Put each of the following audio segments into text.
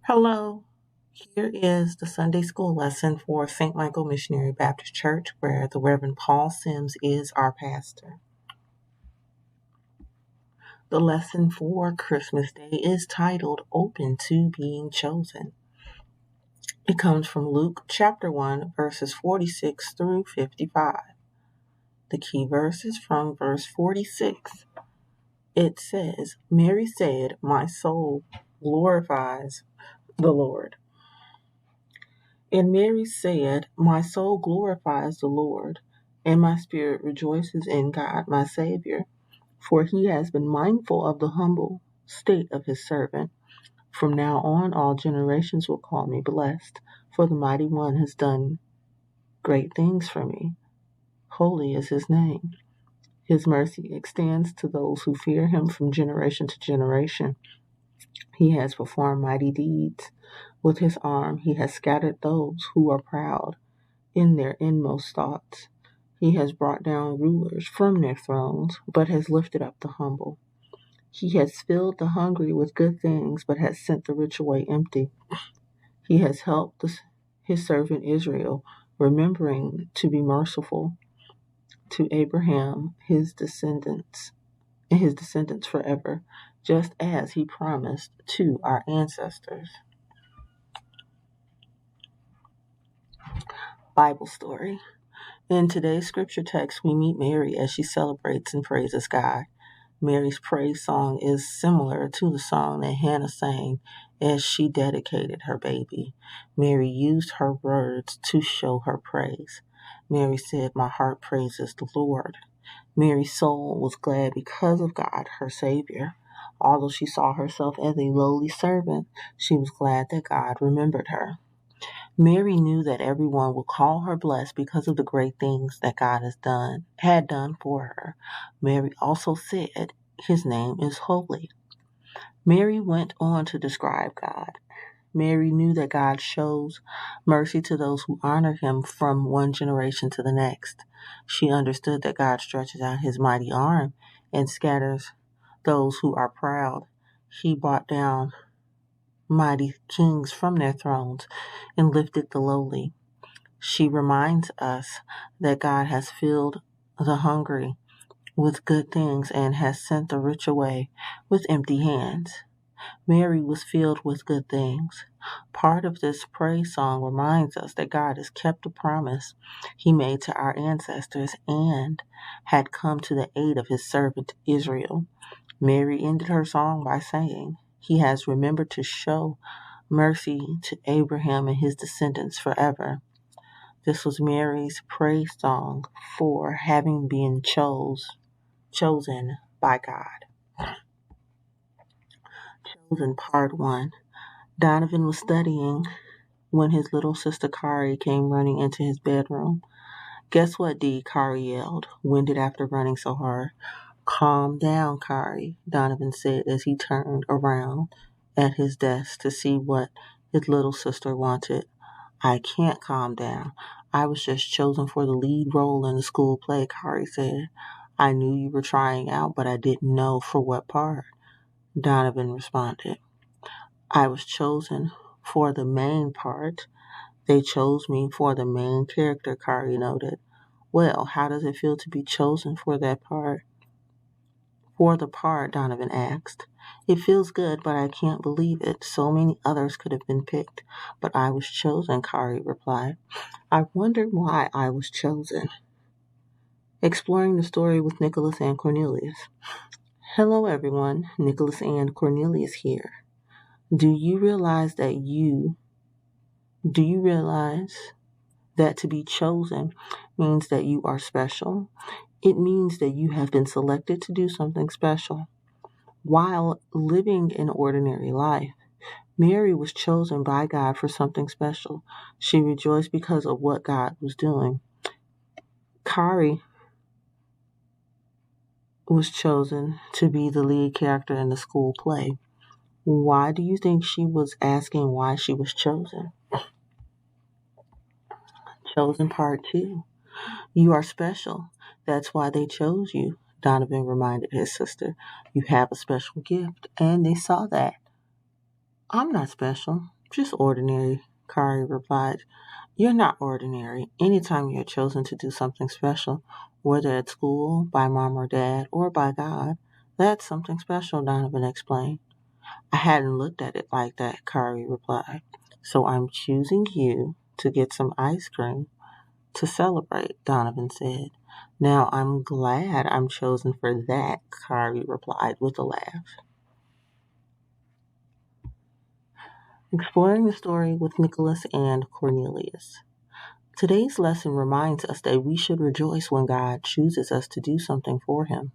Hello, here is the Sunday school lesson for St. Michael Missionary Baptist Church, where the Reverend Paul Sims is our pastor. The lesson for Christmas Day is titled Open to Being Chosen. It comes from Luke chapter 1, verses 46 through 55. The key verse is from verse 46. It says, Mary said, My soul glorifies the Lord. And Mary said, My soul glorifies the Lord, and my spirit rejoices in God my Savior, for he has been mindful of the humble state of his servant. From now on, all generations will call me blessed, for the Mighty One has done great things for me. Holy is his name. His mercy extends to those who fear him from generation to generation. He has performed mighty deeds. With his arm, he has scattered those who are proud in their inmost thoughts. He has brought down rulers from their thrones, but has lifted up the humble. He has filled the hungry with good things, but has sent the rich away empty. He has helped his servant Israel, remembering to be merciful to Abraham, and his descendants forever, just as he promised to our ancestors. Bible story. In today's scripture text, we meet Mary as she celebrates and praises God. Mary's praise song is similar to the song that Hannah sang as she dedicated her baby. Mary used her words to show her praise. Mary said, My heart praises the Lord. Mary's soul was glad because of God, her Savior. Although she saw herself as a lowly servant, she was glad that God remembered her. Mary knew that everyone would call her blessed because of the great things that God had done for her. Mary also said, His name is holy. Mary went on to describe God. Mary knew that God shows mercy to those who honor him from one generation to the next. She understood that God stretches out his mighty arm and scatters those who are proud. He brought down mighty kings from their thrones and lifted the lowly. She reminds us that God has filled the hungry with good things and has sent the rich away with empty hands. Mary was filled with good things. Part of this praise song reminds us that God has kept the promise he made to our ancestors and had come to the aid of his servant Israel. Mary ended her song by saying, He has remembered to show mercy to Abraham and his descendants forever. This was Mary's praise song for having been chosen by God. Chosen Part 1. Donovan was studying when his little sister Kari came running into his bedroom. Guess what, Dee? Kari yelled, winded after running so hard. Calm down, Kari, Donovan said as he turned around at his desk to see what his little sister wanted. I can't calm down. I was just chosen for the lead role in the school play, Kari said. I knew you were trying out, but I didn't know for what part, Donovan responded. I was chosen for the main part. They chose me for the main character, Kari noted. Well, how does it feel to be chosen for that part? For the part, Donovan asked. It feels good, but I can't believe it. So many others could have been picked, but I was chosen, Kari replied. I wondered why I was chosen. Exploring the story with Nicholas and Cornelius. Hello, everyone. Nicholas and Cornelius here. Do you realize that to be chosen means that you are special? It means that you have been selected to do something special. While living an ordinary life, Mary was chosen by God for something special. She rejoiced because of what God was doing. Kari was chosen to be the lead character in the school play. Why do you think she was asking why she was chosen? Chosen Part 2. You are special. That's why they chose you, Donovan reminded his sister. You have a special gift, and they saw that. I'm not special, just ordinary, Kari replied. You're not ordinary. Anytime you're chosen to do something special, whether at school, by mom or dad, or by God, that's something special, Donovan explained. I hadn't looked at it like that, Kari replied. So I'm choosing you to get some ice cream to celebrate, Donovan said. Now I'm glad I'm chosen for that, Kari replied with a laugh. Exploring the story with Nicholas and Cornelius. Today's lesson reminds us that we should rejoice when God chooses us to do something for him.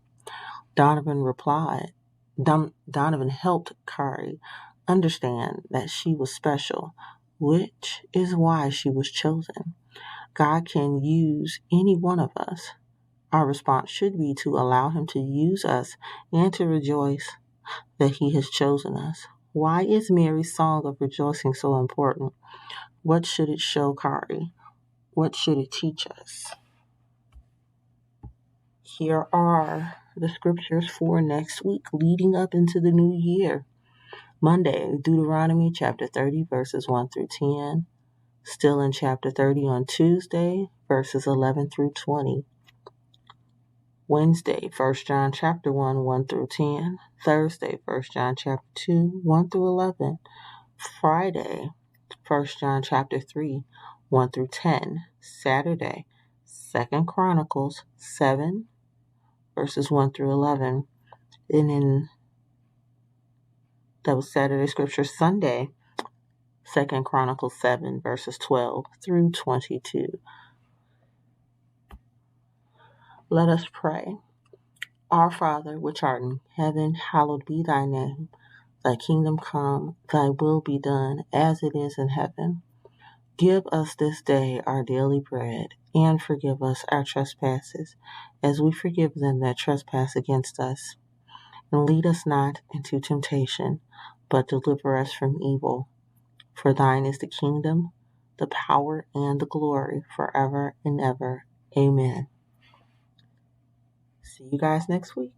Donovan replied, Donovan helped Kari understand that she was special, which is why she was chosen. God can use any one of us. Our response should be to allow him to use us and to rejoice that he has chosen us. Why is Mary's song of rejoicing so important? What should it show Kari? What should it teach us? Here are the scriptures for next week leading up into the new year. Monday, Deuteronomy chapter 30, verses 1 through 10. Still in chapter 30 on Tuesday, verses 11 through 20. Wednesday, 1 John chapter 1, 1 through 10. Thursday, 1 John chapter 2, 1 through 11. Friday, 1 John chapter 3, 1 through 10. Saturday, 2 Chronicles 7, verses 1 through 11. And then that was Saturday scripture. Sunday, 2 Chronicles 7, verses 12 through 22. Let us pray. Our Father, which art in heaven, hallowed be thy name. Thy kingdom come, thy will be done, as it is in heaven. Give us this day our daily bread, and forgive us our trespasses, as we forgive them that trespass against us. And lead us not into temptation, but deliver us from evil. For thine is the kingdom, the power, and the glory, forever and ever. Amen. See you guys next week.